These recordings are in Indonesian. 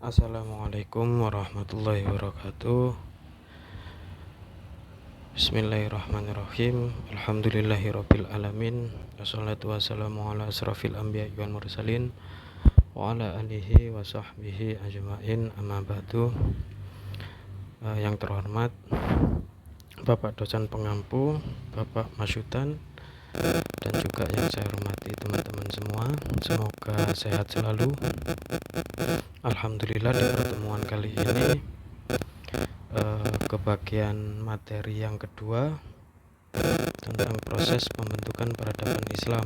Assalamualaikum warahmatullahi wabarakatuh. Bismillahirrahmanirrahim. Alhamdulillahirabbil alamin. Wassalatu wassalamu ala asrofil anbiya'i wal mursalin wa ala alihi wa sahbihi ajmain, amma ba'du. Yang terhormat Bapak dosen pengampu, Bapak Masyudan, dan juga yang saya hormati teman-teman semua, semoga sehat selalu. Alhamdulillah, di pertemuan kali ini ke bagian materi yang kedua tentang proses pembentukan peradaban Islam.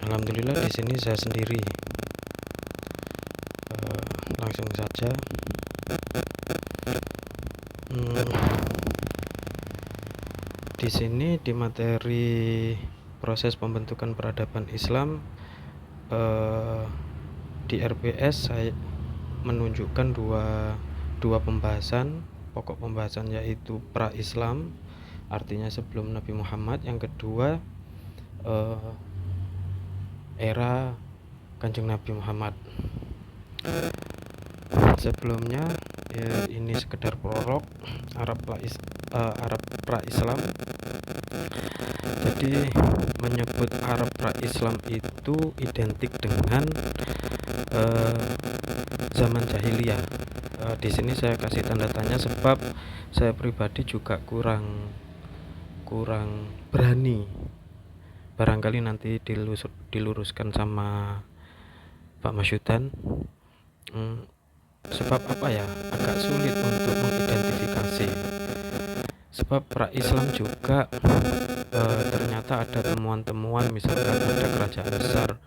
Alhamdulillah, di sini saya sendiri. Langsung saja. Di sini di materi proses pembentukan peradaban Islam, di RPS saya menunjukkan dua pembahasan. Pokok pembahasan yaitu pra-Islam, artinya sebelum Nabi Muhammad. Yang kedua, era Kanjeng Nabi Muhammad. Sebelumnya ini sekedar prolog Arab pra-Islam. Jadi menyebut Arab pra-Islam itu identik dengan zaman jahiliyah. Di sini saya kasih tanda tanya sebab saya pribadi juga kurang berani. Barangkali nanti diluruskan sama Pak Masyudan. Sebab apa ya, agak sulit untuk mengidentifikasi. Sebab pra-Islam juga ternyata ada temuan-temuan, misalkan ada kerajaan besar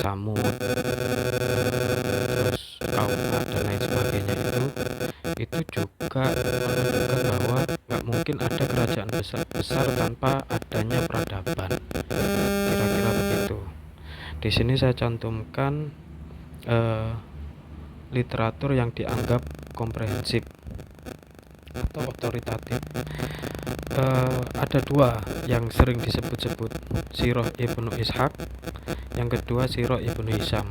Samud, terus kaum Ad dan lain sebagainya. Itu juga menunjukkan bahwa nggak mungkin ada kerajaan besar tanpa adanya peradaban. Kira-kira begitu. Di sini saya cantumkan literatur yang dianggap komprehensif atau otoritatif. Ada dua yang sering disebut-sebut, Sirah Ibnu Ishaq, yang kedua Sirah Ibnu Hisham.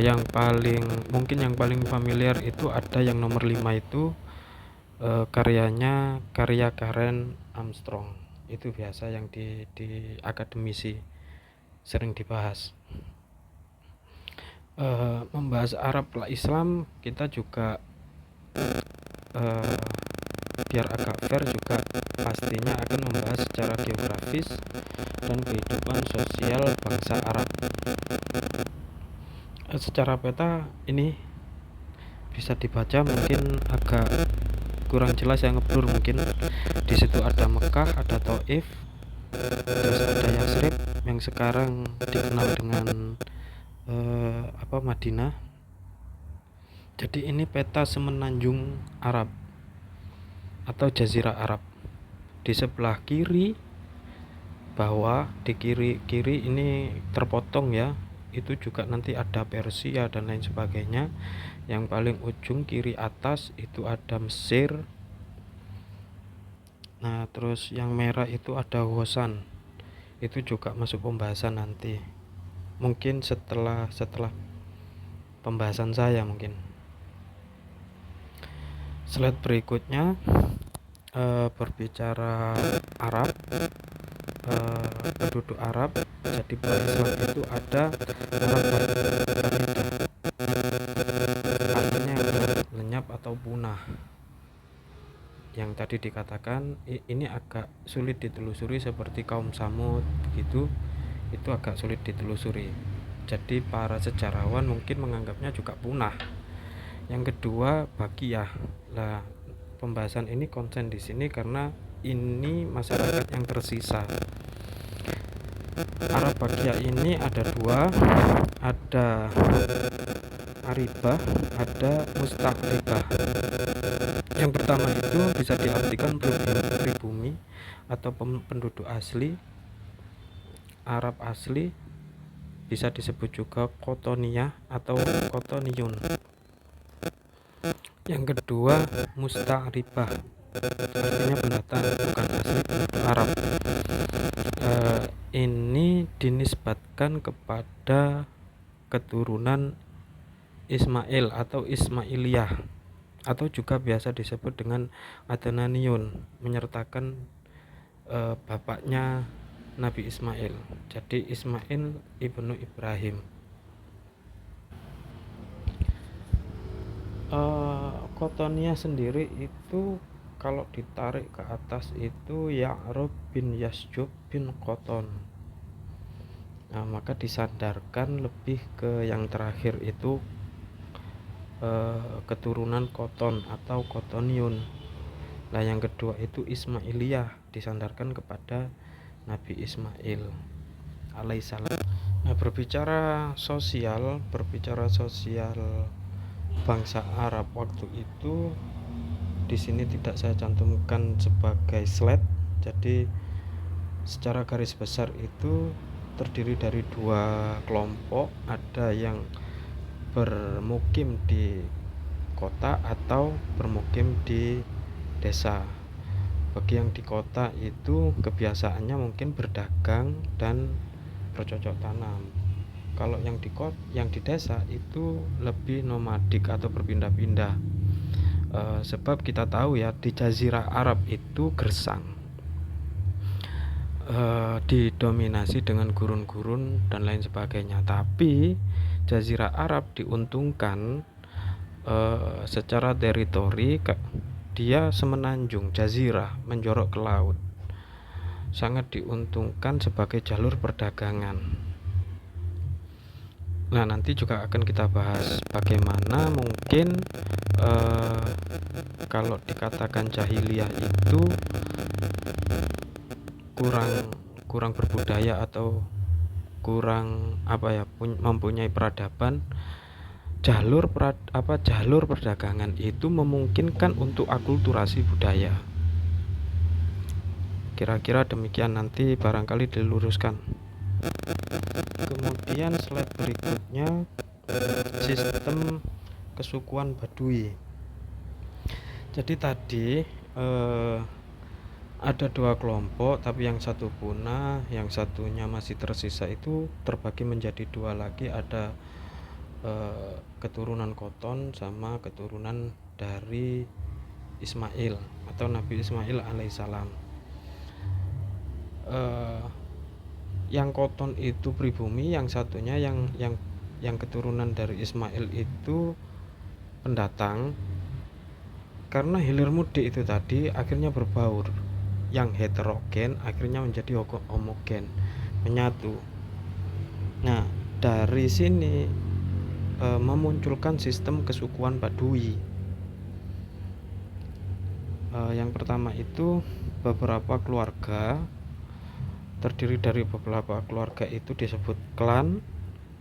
Yang paling familiar itu ada yang nomor 5 itu, karya Karen Armstrong. Itu biasa yang di akademisi sering dibahas. Membahas Arab Islam, kita juga biar agak fair juga pastinya akan membahas secara geografis dan kehidupan sosial bangsa Arab. Secara peta ini bisa dibaca, mungkin agak kurang jelas ya, ngeblur mungkin. Di situ ada Mekah, ada Taif, terus ada Yasrib yang sekarang dikenal dengan Madinah. Jadi ini peta semenanjung Arab atau Jazirah Arab. Di sebelah kiri bawah, di kiri ini terpotong ya, itu juga nanti ada Persia dan lain sebagainya. Yang paling ujung kiri atas itu ada Mesir. Nah, terus yang merah itu ada Hosan. Itu juga masuk pembahasan nanti, mungkin setelah pembahasan saya mungkin. Slide berikutnya berbicara Arab, penduduk Arab. Jadi pra-Islam itu ada Arab Baridah, artinya lenyap atau punah. Yang tadi dikatakan ini agak sulit ditelusuri, seperti kaum Samud begitu, itu agak sulit ditelusuri. Jadi para sejarawan mungkin menganggapnya juga punah. Yang kedua, Baqiyah. Nah, pembahasan ini konsen di sini karena ini masyarakat yang tersisa. Arab Baqiyah ini ada dua, ada Aribah, ada Musta'ribah. Yang pertama itu bisa diartikan pribumi atau penduduk asli, Arab asli, bisa disebut juga Qotoniyah atau Qotoniyun. Yang kedua, Musta'ribah, artinya pendatang, bukan asli penduduk Arab. Ini dinisbatkan kepada keturunan Ismail atau Ismailiyah, atau juga biasa disebut dengan Adnaniyun, menyertakan bapaknya Nabi Ismail. Jadi Ismail ibnu Ibrahim. Kotonia sendiri itu kalau ditarik ke atas itu Ya'rub bin Yasjub bin Koton. Nah, maka disandarkan lebih ke yang terakhir itu keturunan Koton atau Kotoniun. Nah, yang kedua itu Ismailiyah, disandarkan kepada Nabi Ismail alaihissalam. Nah, berbicara sosial bangsa Arab waktu itu di sini tidak saya cantumkan sebagai slide. Jadi secara garis besar itu terdiri dari dua kelompok, ada yang bermukim di kota atau bermukim di desa. Bagi yang di kota itu kebiasaannya mungkin berdagang dan bercocok tanam. Kalau yang di desa itu lebih nomadik atau berpindah-pindah. Sebab kita tahu ya, di Jazirah Arab itu gersang, didominasi dengan gurun-gurun dan lain sebagainya. Tapi Jazirah Arab diuntungkan secara teritori, dia semenanjung jazirah menjorok ke laut, sangat diuntungkan sebagai jalur perdagangan. Nah, nanti juga akan kita bahas bagaimana mungkin kalau dikatakan jahiliyah itu kurang berbudaya atau kurang mempunyai peradaban. Jalur perdagangan itu memungkinkan untuk akulturasi budaya. Kira-kira demikian, nanti barangkali diluruskan. Kemudian slide berikutnya, sistem kesukuan Baduy. Jadi tadi ada dua kelompok, tapi yang satu punah, yang satunya masih tersisa, itu terbagi menjadi dua lagi. Ada keturunan Koton sama keturunan dari Ismail atau Nabi Ismail alaihissalam. Yang Koton itu pribumi, yang satunya yang keturunan dari Ismail itu pendatang. Karena hilir mudik itu tadi akhirnya berbaur, yang heterogen akhirnya menjadi homogen, menyatu. Nah, dari sini memunculkan sistem kesukuan Baduy. Yang pertama itu beberapa keluarga, terdiri dari beberapa keluarga itu disebut klan.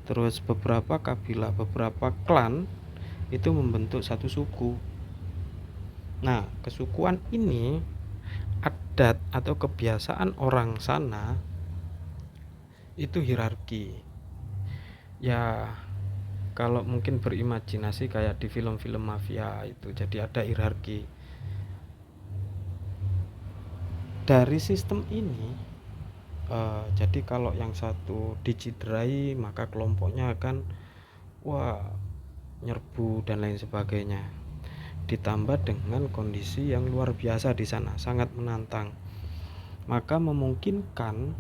Terus beberapa kabilah, beberapa klan itu membentuk satu suku. Nah, kesukuan ini, adat atau kebiasaan orang sana itu hierarki. Ya, kalau mungkin berimajinasi kayak di film-film mafia itu, jadi ada hierarki. Dari sistem ini, jadi kalau yang satu dicidrai, maka kelompoknya akan nyerbu dan lain sebagainya. Ditambah dengan kondisi yang luar biasa di sana, sangat menantang, maka memungkinkan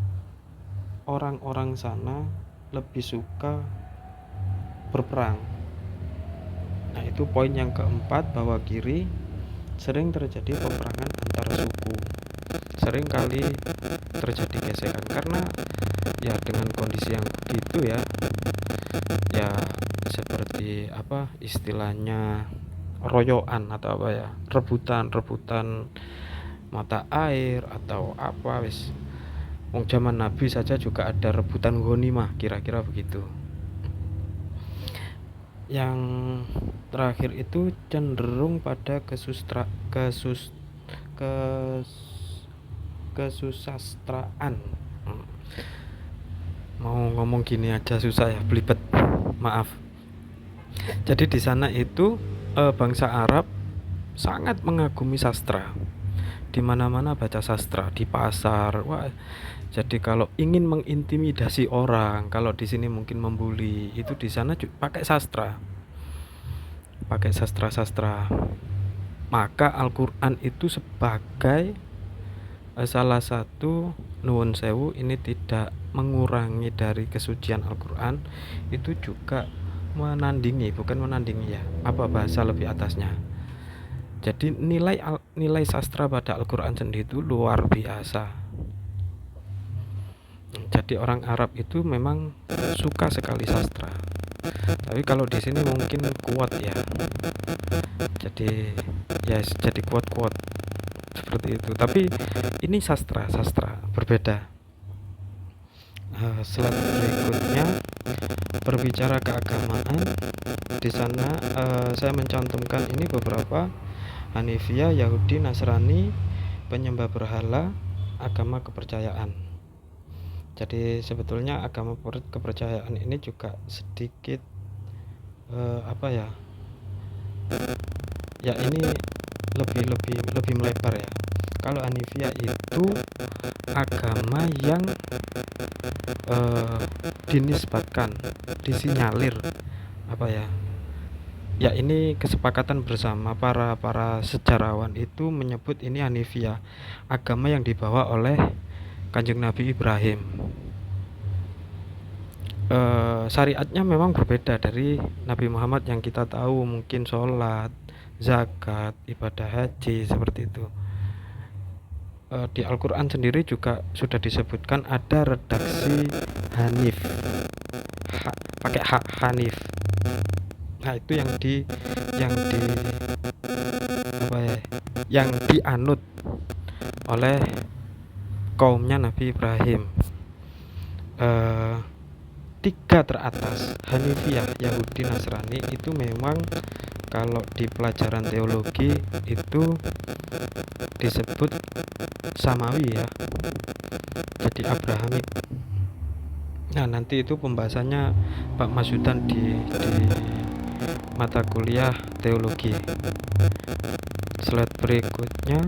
orang-orang sana lebih suka berperang. Nah, itu poin yang keempat, bahwa kiri sering terjadi peperangan antar suku, sering kali terjadi gesekan karena ya dengan kondisi yang begitu ya seperti istilahnya royoan atau rebutan mata air atau wis. Wong zaman Nabi saja juga ada rebutan ghanimah, kira-kira begitu. Yang terakhir itu cenderung pada kesusastraan. Mau ngomong gini aja susah ya, belibet, maaf. Jadi di sana itu bangsa Arab sangat mengagumi sastra. Di mana-mana baca sastra, di pasar, Jadi kalau ingin mengintimidasi orang, kalau di sini mungkin membuli, itu di sana pakai sastra, pakai sastra-sastra. Maka Al-Qur'an itu sebagai salah satu, nuwun sewu, ini tidak mengurangi dari kesucian Al-Qur'an, itu juga menandingi, bukan menandingi ya, apa bahasa lebih atasnya. Jadi nilai sastra pada Al-Qur'an sendiri itu luar biasa. Jadi orang Arab itu memang suka sekali sastra. Tapi kalau di sini mungkin kuat ya. Jadi ya jadi kuat-kuat seperti itu. Tapi ini sastra berbeda. Slide berikutnya berbicara keagamaan. Di sana saya mencantumkan ini beberapa: Hanifiyah, Yahudi, Nasrani, penyembah berhala, agama kepercayaan. Jadi sebetulnya agama kepercayaan ini juga sedikit apa ya? Ya ini lebih melebar ya. Kalau Hanifiyah itu agama yang dinisbatkan, disinyalir apa ya? Ya ini kesepakatan bersama para sejarawan itu menyebut ini Hanifiyah, agama yang dibawa oleh Kanjeng Nabi Ibrahim. Syariatnya memang berbeda dari Nabi Muhammad yang kita tahu, mungkin sholat, zakat, ibadah haji, seperti itu. Di Al-Quran sendiri juga sudah disebutkan ada redaksi Hanif, pakai hak Hanif. Nah itu yang di apa ya, yang dianut oleh kaumnya Nabi Ibrahim. Tiga teratas, Hanifiyah, Yahudi, Nasrani, itu memang kalau di pelajaran teologi itu disebut samawi ya, jadi Abrahamik. Nah nanti itu pembahasannya Pak Masudan di mata kuliah teologi. Slide berikutnya